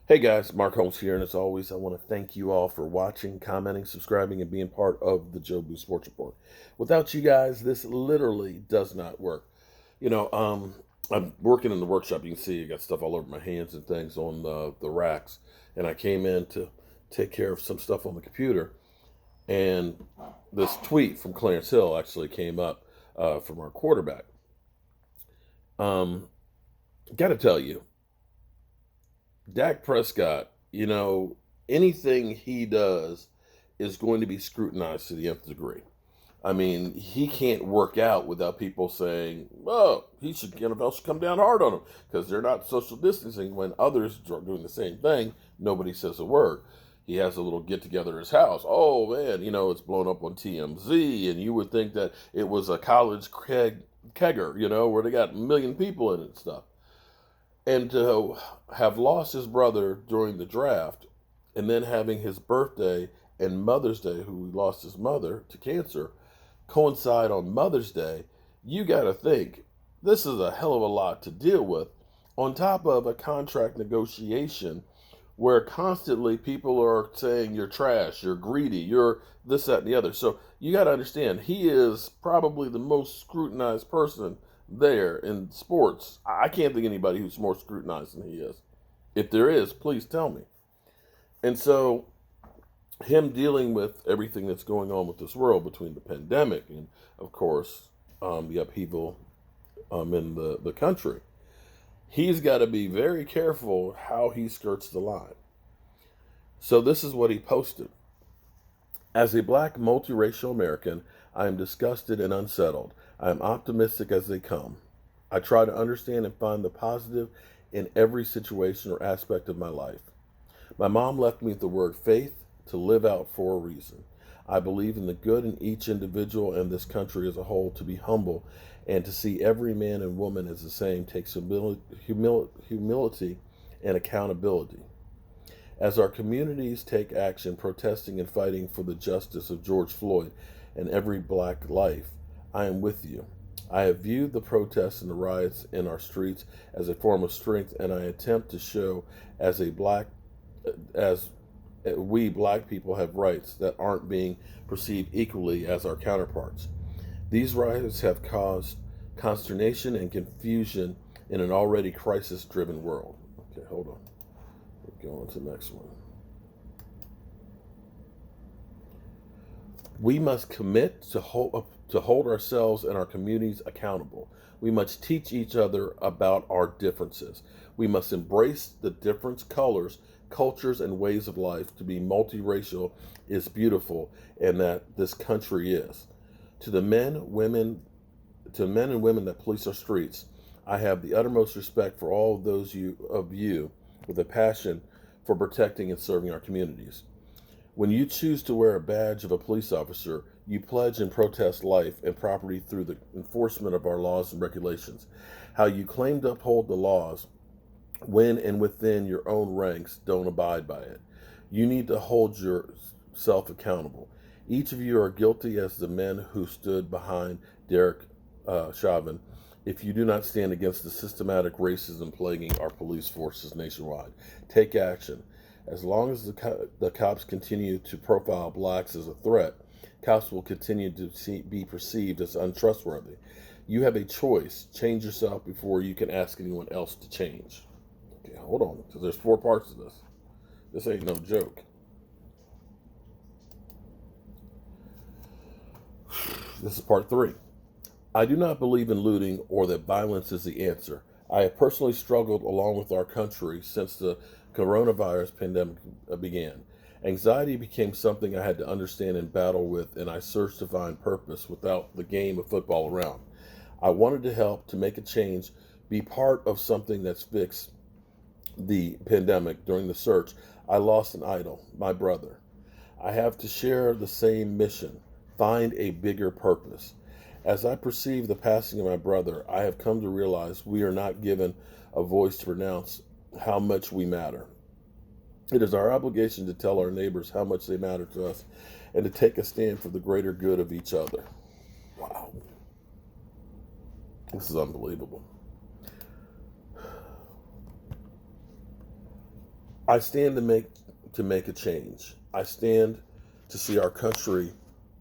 Hey guys, Mark Holmes here, and as always, I want to thank you all for watching, commenting, subscribing, and being part of the Joe Boo Sports Report. Without you guys, this literally does not work. You know, I'm working in the workshop. You can see I got stuff all over my hands and things on the racks, and I came in to take care of some stuff on the computer, and this tweet from Clarence Hill actually came up from our quarterback. Um, got to tell you, Dak Prescott, anything he does is going to be scrutinized to the nth degree. I mean, he can't work out without people saying, "Oh, NFL should come down hard on him because they're not social distancing." When others are doing the same thing, nobody says a word. He has a little get together at his house. Oh man, it's blown up on TMZ, and you would think that it was a college kegger, where they got a million people in it and stuff. And to have lost his brother during the draft, and then having his birthday and Mother's Day, who lost his mother to cancer, coincide on Mother's Day, you got to think this is a hell of a lot to deal with, on top of a contract negotiation where constantly people are saying you're trash, you're greedy, you're this, that, and the other. So you got to understand, he is probably the most scrutinized person there in sports. I can't think of anybody who's more scrutinized than he is. If there is, please tell me. And so, him dealing with everything that's going on with this world between the pandemic and, of course, the upheaval in the country, he's got to be very careful how he skirts the line. So, this is what he posted. As a black multiracial American, I am disgusted and unsettled. I am optimistic as they come. I try to understand and find the positive in every situation or aspect of my life. My mom left me the word faith to live out for a reason. I believe in the good in each individual and this country as a whole. To be humble and to see every man and woman as the same takes humility and accountability. As our communities take action protesting and fighting for the justice of George Floyd and every black life, I am with you. I have viewed the protests and the riots in our streets as a form of strength, and I attempt to show as we black people have rights that aren't being perceived equally as our counterparts. These riots have caused consternation and confusion in an already crisis-driven world. Okay, hold on. We'll go on to the next one. We must commit to hold ourselves and our communities accountable. We must teach each other about our differences. We must embrace the different colors, cultures, and ways of life. To be multiracial is beautiful, and that this country is. To the men and women that police our streets, I have the uttermost respect for all of of you with a passion for protecting and serving our communities. When you choose to wear a badge of a police officer, you pledge and protest life and property through the enforcement of our laws and regulations. How you claim to uphold the laws when and within your own ranks don't abide by it. You need to hold yourself accountable. Each of you are guilty as the men who stood behind Derek Chauvin if you do not stand against the systematic racism plaguing our police forces nationwide. Take action. As long as the cops continue to profile blacks as a threat, cops will continue to be perceived as untrustworthy. You have a choice. Change yourself before you can ask anyone else to change. Okay, hold on, because there's 4 parts to this. This ain't no joke. This is part 3. I do not believe in looting or that violence is the answer. I have personally struggled along with our country since the coronavirus pandemic began. Anxiety became something I had to understand and battle with, and I searched to find purpose without the game of football around. I wanted to help, to make a change, be part of something that's fixed the pandemic. During the search, I lost an idol, my brother. I have to share the same mission, find a bigger purpose. As I perceive the passing of my brother, I have come to realize we are not given a voice to pronounce how much we matter. It is our obligation to tell our neighbors how much they matter to us and to take a stand for the greater good of each other. Wow. This is unbelievable. I stand to make a change. I stand to see our country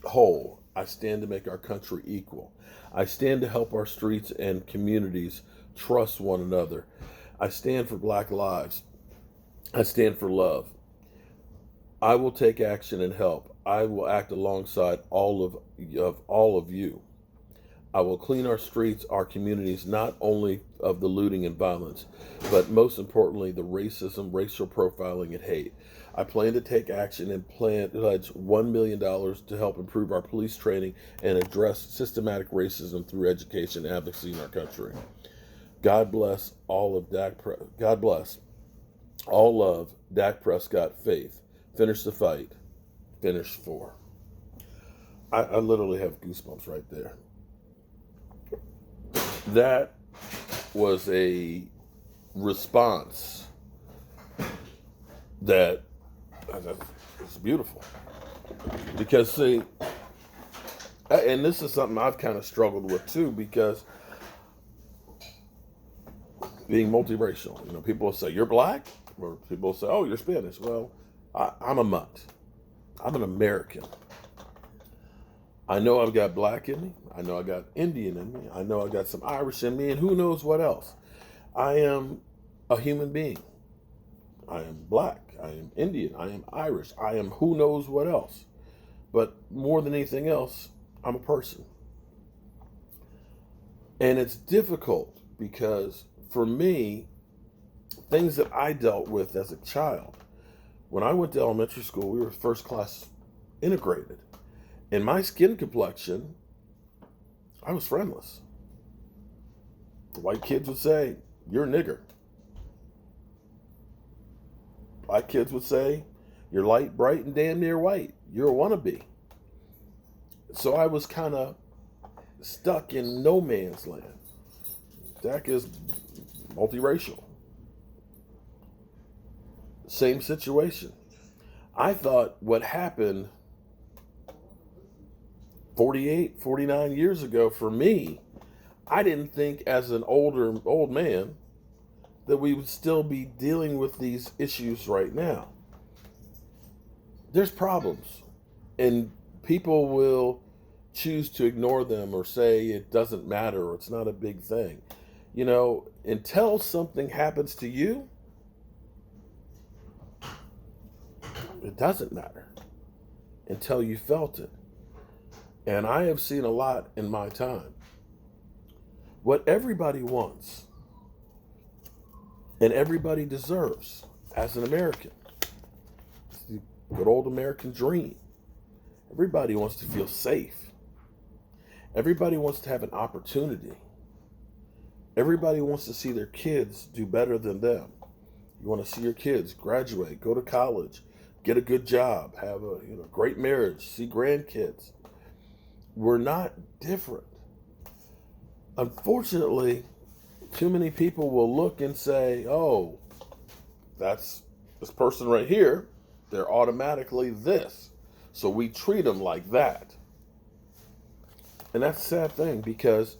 whole. I stand to make our country equal. I stand to help our streets and communities trust one another. I stand for Black lives. I stand for love. I will take action and help. I will act alongside all of you. I will clean our streets, our communities, not only of the looting and violence, but most importantly, the racism, racial profiling, and hate. I plan to take action and pledge $1 million to help improve our police training and address systematic racism through education and advocacy in our country. God bless all of God bless all love, Dak Prescott, faith. Finish the fight. Finish for. I literally have goosebumps right there. That was a response that is beautiful. Because, see, and this is something I've kind of struggled with too, because being multiracial, people will say, you're black, or people will say, oh, you're Spanish. Well, I'm a mutt. I'm an American. I know I've got black in me. I know I got Indian in me. I know I got some Irish in me, and who knows what else. I am a human being. I am black. I am Indian. I am Irish. I am who knows what else. But more than anything else, I'm a person. And it's difficult because for me, things that I dealt with as a child, when I went to elementary school, we were first class integrated. In my skin complexion, I was friendless. The white kids would say, you're a nigger. Black kids would say, you're light, bright, and damn near white. You're a wannabe. So I was kind of stuck in no man's land. Dak is multiracial. Same situation. I thought what happened 48, 49 years ago for me, I didn't think as an old man that we would still be dealing with these issues right now. There's problems, and people will choose to ignore them or say it doesn't matter or it's not a big thing. Until something happens to you, it doesn't matter until you felt it. And I have seen a lot in my time. What everybody wants and everybody deserves as an American, it's the good old American dream. Everybody wants to feel safe. Everybody wants to have an opportunity. Everybody wants to see their kids do better than them. You want to see your kids graduate, go to college, get a good job, have a great marriage, see grandkids. We're not different. Unfortunately, too many people will look and say, oh, that's this person right here. They're automatically this. So we treat them like that. And that's a sad thing because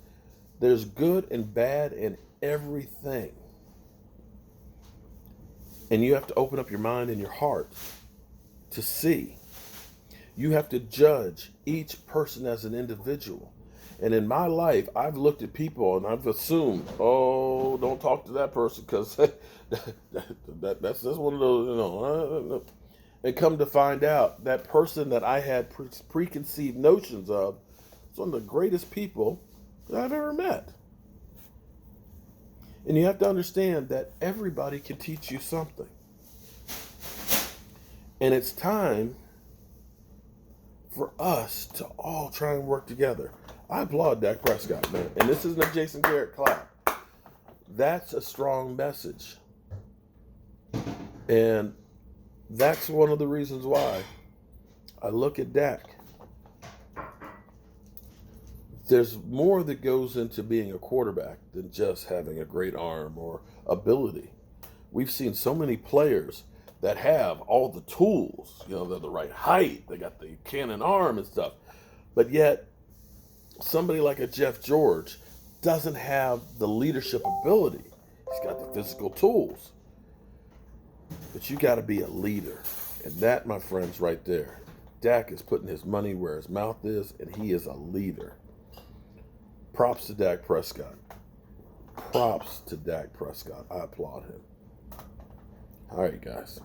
there's good and bad in everything. And you have to open up your mind and your heart to see. You have to judge each person as an individual. And in my life, I've looked at people and I've assumed, oh, don't talk to that person because that's one of those, And come to find out, that person that I had preconceived notions of is one of the greatest people that I've ever met. And you have to understand that everybody can teach you something. And it's time for us to all try and work together. I applaud Dak Prescott, man. And this isn't a Jason Garrett clap. That's a strong message. And that's one of the reasons why I look at Dak. There's more that goes into being a quarterback than just having a great arm or ability. We've seen so many players that have all the tools, they're the right height, they got the cannon arm and stuff. But yet, somebody like a Jeff George doesn't have the leadership ability. He's got the physical tools. But you got to be a leader. And that, my friends, right there, Dak is putting his money where his mouth is, and he is a leader. Props to Dak Prescott. Props to Dak Prescott. I applaud him. All right, guys.